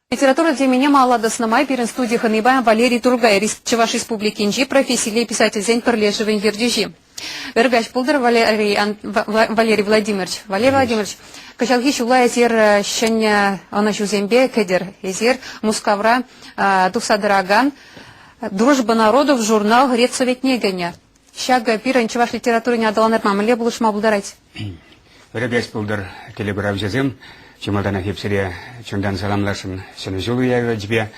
Литература для меня мало доснамай перен студии Ханыбаем Валерий Тургай, Чуваш Республики Инжи, профессии писатель Зень Перлешевый Ердюжи. Вергач Пулдер Валерий Владимирович. Валерий Владимирович, качалги шула эзер щenya онашу зембе кедер, эзер мускавра тухсадраган, дружба народов, журнал Грецовет Негоня. Щага пирен Чуваш литературы не отдала мамле булышма булдарать. Вергач Пулдер телеграф жазем. Чемалдана хепсере чундан саламлашын сені жылу яйва жібе,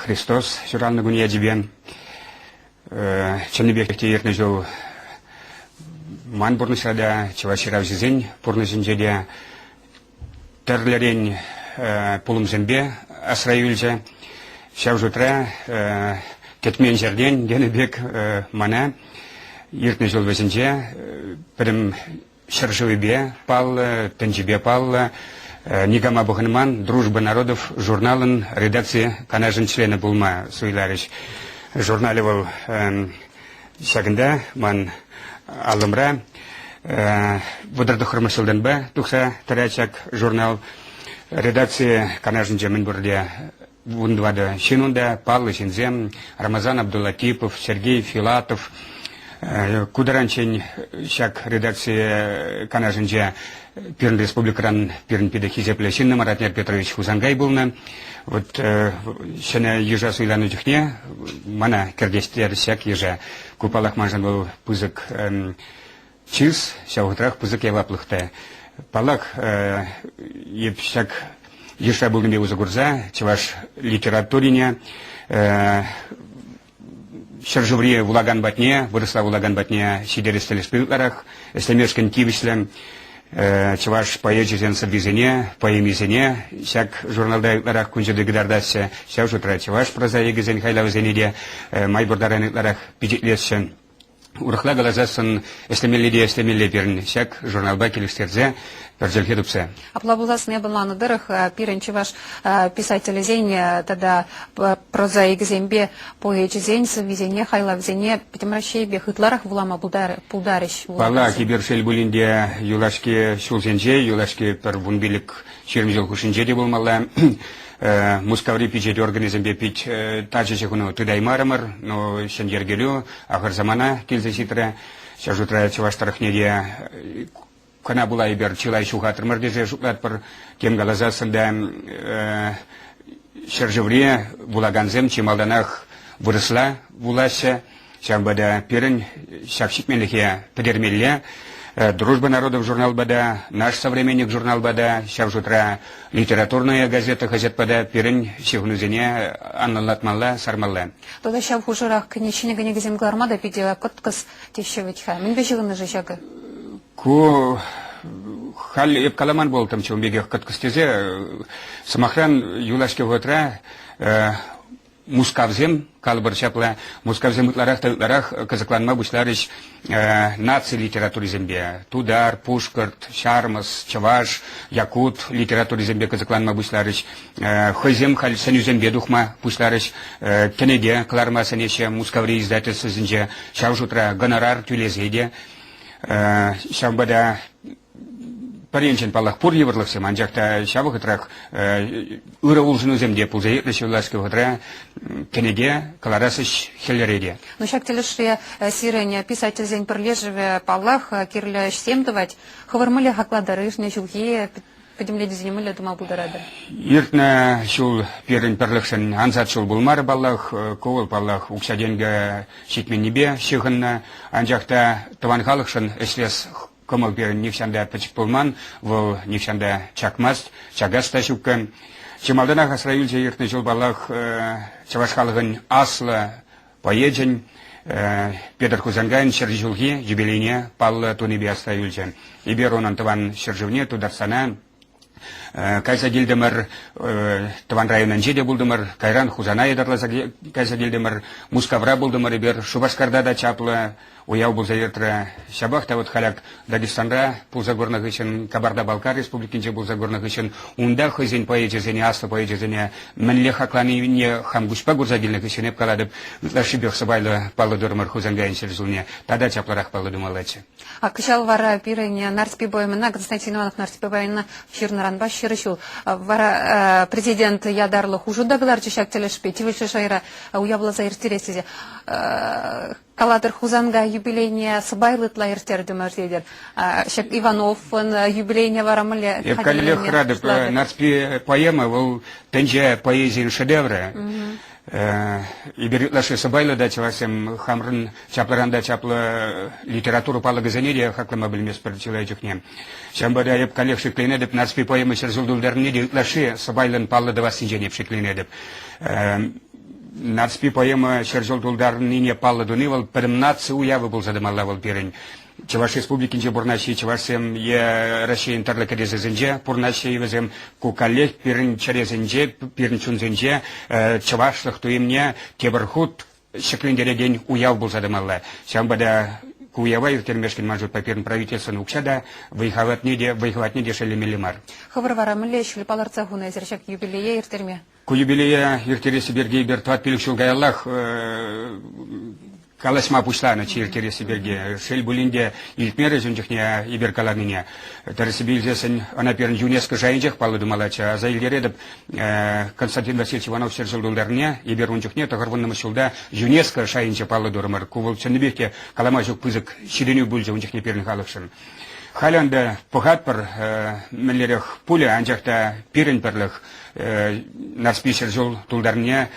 Христос журалны күн я жібен, чыныбекте ерні жыл ман бұрнышада чывашырав жызен бұрнышын жеде тәрлерен пулым зімбе асырай өлжі, шау жұтра кетмен жерден денібек мана ерні жыл візінже бірім Шаржевебе пал, Тенджибе пал, Нигама Буханман, Дружба народов, журналын, редакция, канажын члена булма суйларыш. Журналевал шагында, ман алымра, выдарды хырмышылдан ба, тухса тарачак журнал, редакция, канажын жемін бұрде, вундвада шинунда, Пал Шинзем, Рамазан Абдуллатипов, Сергей Филатов, Кударанчень шак редакция канажынжа Перн республикаран Перн педахизепле шинна Маратнер Петрович Хузангай булна. Вот шена ежа суйлану жихне, мана кердестер шак ежа купалах манжан был пузык чиз, шаутрах пузык яваплыхта. Палах еп шак ежа булныбе узагурза, чеваш литературине, Шаржеврия вулаган батне, выросла вулаган батне сидерестель спиларах, эстемешкен кивишлем, чеваш поэджизен сабизене, поэмизене, всяк журналда ларах кунжеды гдардася, сяв жутра чеваш проза егизен хайлавзенеде, майбурдарен ларах пидитлесшен. Урахла галазасын эстемелле перн, всяк журналба келестерзе, перджельхе дупсе. Аплабулас не было на дырах, пирен чеваш писатель зень, тогда проза егизенбе поэджизен сабизене, хайлавзене, питемращебе хытларах вулама пулдарищ. Пала кибершель булинде юлашки шулзенже, юлашки пер вунбилик чермижел хушинжеде булмала. Мускаври пичет организмбе пич тачечехуну тудаймарамар, но шендергелю, ахар замана килзеситра, шажутра чеваштарахнеде кана була ибер чилай шухатыр мардезе шуклат пар тем галазасында шаржевре булаганзем чемалданах выросла булася, шамбада перен шакшикменлихе педермелле. Дружба народов журнал бада, наш современник журнал бада, сейчас утра литературная газета газет бада, перен шевнузене анналатмалла сармалла. Тогда сейчас в хужурах конечный гнегзем глармада пидела коткас тещевичха. Мен бежигын же шага. Ку хал еп каламан бол там чем бегах коткастезе самохран юлашке утра Мускавзем, калбар чапла, мускавзем утларах казакланма бушларыш нации литературы зембе. Тудар, Пушкарт, Шармас, Чаваш, Якут, литературы зембе казакланма бушларыш. Хойзем халь саню зембе духма бушларыш. Кенеде, кларма санече, мускаври издательство зенже. Шаушутра гонорар тюлезеде. Шамбада паренчен палах пур еврлыксем, анжакта шабы хытрах ыра улжыну земде пулза етлешевлашки хытра кенеге каларасыш хеллереде. Ну шак телешре сиреня писатель Зень Перлешеве палах кирле семдывать, хавармыли хакладарышне шулхи подемледи зенемыли дума бударада. Иртна шул перен перлыкшен ансат шул булмар балах, ковыл палах укшаденге шитмен небе шихынна, анжакта таванхалыкшен эшлес Комал бер нефшанда печпулман, вол нефшанда чакмаст, чагаста шуккан. Чемалдана хасраюльча ертны жыл балах чавашхалыгын асла поеджен, Петр Кузангайн шержjulги юбилейне палла тунебе астаюльчан. Ибер онан таван шерживне тударсана. Кайса дилдемер таван районан жеде булдымыр, кайран хузана едарласа кайса дилдемер мускавра булдымыр ибер Шубашкарда да чапла. Уяу был заертра шабахта вот халяк Дагестанда пулзагорных ищен Кабарда-Балкар республикинче пулзагорных ищен унда хозяин поэджезене асла поэджезене менле хаклани не хамгушпа гурзадильных ищен эпкаладып лашибех сабайлы палы дормар хузангайын шерзулне тада чапларах палы думалачы. А кышал вара пирыне нарспи боймына Константин Иванов нарспи боймына ширнаранбаш ширышул. Вара президент ядарлы хужудагылар чешак телешпе, тивельші шайра уяблаза ертересіде. Каладыр хузанга юбилейне сыбайлытла ертерді мәрдедер. Шак Ивановын юбилейне варамыле. Евкалилех Радып, нарспи поэма, был тенже поэзиин шедевры. Иберютлаши сыбайлы да чевасем хамрын чапларанда чаплы литературу палы газанеде хаклама білмес бір человечекне. Шамбада евкалилех шекленедіп, нарспи поэма шерзулдулдарнеде ютлаши сыбайлын палы давасынженеп шекленедіп. Нарспи поэма шерзулдулдарнине палы дунывал, пірімнатсы уявы был задымалавал перень. Чаваш республикинче бурнаши чавашсем е Россия интерлы керезезенже, бурнаши везем кукалех пирин черезенже, пирин чунзенже, чавашлых туимне тебірхут шеклендереген уяв был задымалла. Шамбада куява иртермешкин мажут по пирин правительствен укшада, выихават неде шелемелемар. Хабар варамыле шүлі паларца хуна зершак юбилее иртерме. Ку юбилея иртереси бергей бертуат пилікшул гаяллах, Каласма пушлана чиртери сиберге шел булинде илтмере жунжихне иберкаланине тарсибилзесен она перн ЮНЕСКО жайнжих палыды малача за илдередеп Константин Васильевич Иванов сержулдулдарне иберунжихне тагырвынны мышылда ЮНЕСКО шайынча палыды рымыр кувыл чыныбекте каламажук пызык шиденю булжа унжихне перн халыкшын халянда пухатпыр миллерех пуля анжахта пирен перлых нарспи сержулдулдарне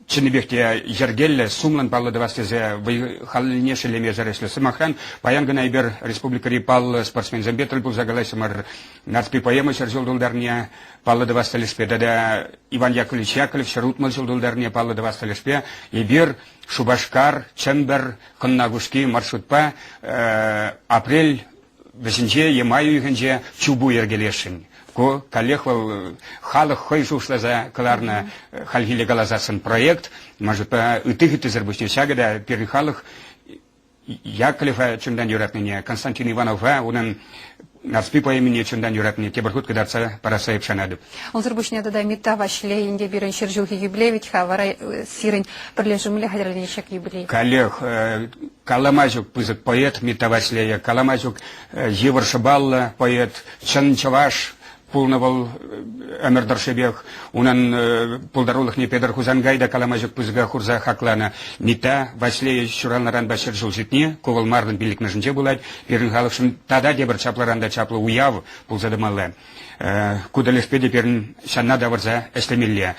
Чыныбекте жергелле сумлан паллы давастезе вы халне шелеме жаресле самахан паянгана ибер республика Рипал спортсмен замбетл был загалайсымар нарспи поэма шерзулдулдарне паллы давастелеспе да Иван Яковлевич Яковлев шарутмал шерзулдулдарне паллы давастелеспе ибер Шубашкар Чембер Коннагушки маршрутпа апрель весенче емаю игенче чубу ергелешин Ко коллехвал халық хой жушлаза каларна халгиле галазасын проект, может по ытыгыты зарбушне шагада перн халық Яковлева чундан юратныне Константин Иванова унан нарспи по имени чундан юратныне тебірхут кадарца парасайып шанады. Он зарбушне да мета вашле инде бирен шержухи юблевич хавара сирен прилежумле хадерленешек юблей. Коллег Каламажук пызык поэт мета вашле Каламажук Еваршабалла поэт Чанчаваш Пулнавал Эмердаршебех, унан пулдарулых не педер хузангайда каламажук пузга хурза хаклана мита Васлея шуралнаран башер жулжитне, ковал марлын билик нажынче булать, перн халықшын тада дебір чапларанда чаплы уяв пулзадымалла. Кудалешпеде перн шанна даварза эстемиллия.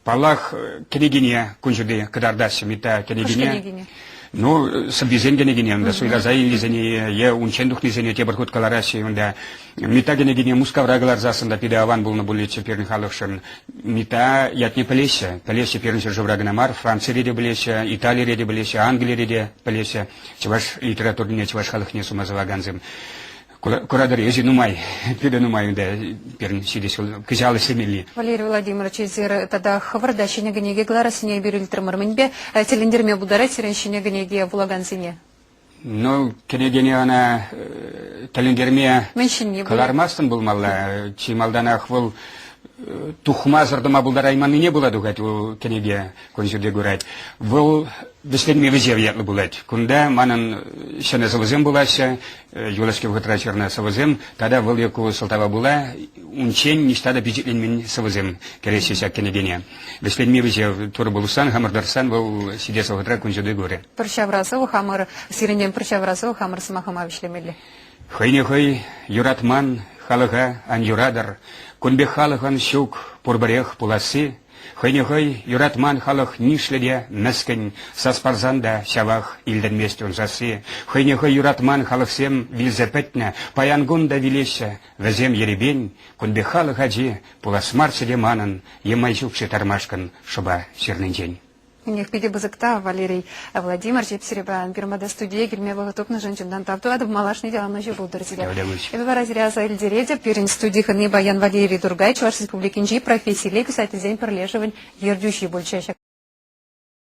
Палах кенегине кунжуде кадардасы мита кенегине. Ну, сабизен генегине, да суйла заилизене, е унчендух низене тебірхут калараси, да мита генегине мускаврагалар засында пиде аван был на булече перн халықшын. Мита ятне пелесе перн сержеврагнамар, Франция реде білесе, Италия реде білесе, Англия реде білесе, чеваш литературне, чеваш халықне сумазалаганзым. Курадыр ези нумай, пиде нумай, да перн сидесел, кызалы семели. Валерий Владимирович, зер тада хаварда шинегенеге гларасыне берилтер мырмынбе, телендерме бударай сирен шинегенеге булаганзине. Ну, кенегене ана телендерме калармастын булмалла, чималдана хвыл тухма зырдыма булдарайманы не буладу гать у кенеге конжуде гурать. Выл беследме везевьятлы булать. Кунда манан шане савызем булася, юлашке вгатра черна савызем, тогда выл яку салтава була, унчень ништада бюджетлен мен савызем кересися кенегене. Беследме везев тур булусан, хамардарсан выл сидеса вгатра конжуде гуре. Прощавразов хамар сиренем прощавразов хамар самахама вишлемели. Хойнехой юратман халыга ан юрадар, кунбе халыган щук пурбарех пуласы, хойнехой юратман халых нишледе мәскін саспарзанда шавах илден местен засы, хойнехой юратман халықсем вилзепетне паянгунда вилеше везем еребен, кунбе халых аджи пуласмарчеде манын емайчукше тармашкан шуба сирненжен. У них пиде базыкта Валерий Владимирович Епсеребан, Бирмада студия, Гельмева топна женщиндан тапту, а малашни дела на живу дорзиля. Это выразили Азаиль Дередя, перен студии Ханы Баян Валерий Тургай, Чуваш Республики Инжи, профессии писатель Зень Пролежевань, Ердющий больше.